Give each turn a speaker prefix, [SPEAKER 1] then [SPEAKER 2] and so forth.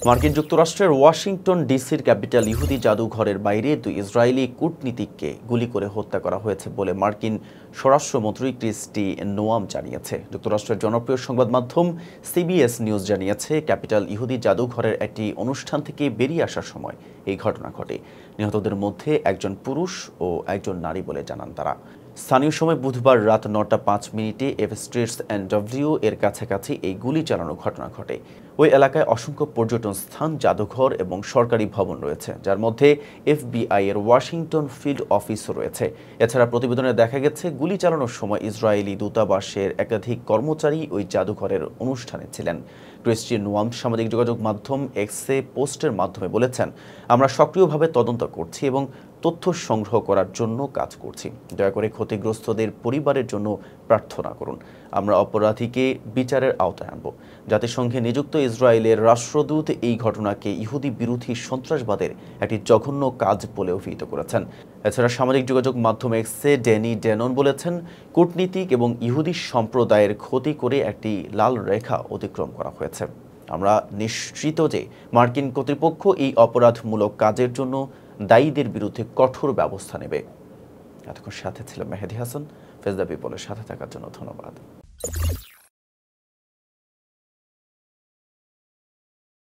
[SPEAKER 1] মার্কিন যুক্তরাষ্ট্রের ওয়াশিংটন ডিসির ক্যাপিটাল ইহুদি জাদুঘরের বাইরে 2 ইসরায়েলি কূটনীতিককে গুলি করে হত্যা করা হয়েছে বলে মার্কিন স্বরাষ্ট্রমন্ত্রী ক্রিস্টি নোয়াম জানিয়েছে। যুক্তরাষ্ট্রের জনপ্রিয় সংবাদ মাধ্যম সিবিএস নিউজ জানিয়েছে, ক্যাপিটাল ইহুদি জাদুঘরের একটি অনুষ্ঠান থেকে বেরিয়ে আসার সময় এই ঘটনা ঘটে। নিহতদের মধ্যে একজন পুরুষ ও একজন নারী বলে জানান তারা। স্থানীয় সময় বুধবার রাত 9টা 5 মিনিটে এফ স্ট্রিটস অ্যান্ড ডব্লিউ এর কাছাকাছি এই গুলি চালানোর ঘটনা ঘটে। ওই এলাকায় অসংখ্য পর্যটন স্থান, জাদুঘর এবং সরকারি ভবন রয়েছে, যার মধ্যে এফবিআই এর ওয়াশিংটন ফিল্ড অফিসও রয়েছে। এছাড়া প্রতিবেদনে দেখা গেছে, গুলি চালানোর সময় ইসরায়েলি দূতাবাসের একাধিক কর্মচারী ওই জাদুঘরের অনুষ্ঠানে ছিলেন। ক্রিস্টিয়ান নোয়াম সামাজিক যোগাযোগ মাধ্যম এক্সে পোস্টের মাধ্যমে বলেছেন, আমরা সক্রিয়ভাবে তদন্ত করছি এবং তথ্য সংগ্রহ করার জন্য কাজ করছি। দয়া করে ক্ষতিগ্রস্তদের পরিবারের জন্য প্রার্থনা করুন। আমরা অপরাধীকে বিচারের আওতায় আনব। জাতিসংঘে নিযুক্ত ইসরায়েলের রাষ্ট্রদূত এই ঘটনাকে ইহুদি বিরোধী সন্ত্রাসবাদের একটি জঘন্য কাজ বলে অভিহিত করেছেন। এছাড়া সামাজিক যোগাযোগ মাধ্যম এক্সে ড্যানি ড্যানন বলেছেন, কূটনীতিক এবং ইহুদি সম্প্রদায়ের ক্ষতি করে একটি লাল রেখা অতিক্রম করা হয়েছে। আমরা নিশ্চিত যে মার্কিন কর্তৃপক্ষ এই অপরাধমূলক কাজের জন্য দায়ীদের বিরুদ্ধে কঠোর ব্যবস্থা নেবে। এতক্ষণ সাথে ছিলাম মেহেদী হাসান। ফেজ দ্য পিপলের সাথে থাকার জন্য ধন্যবাদ।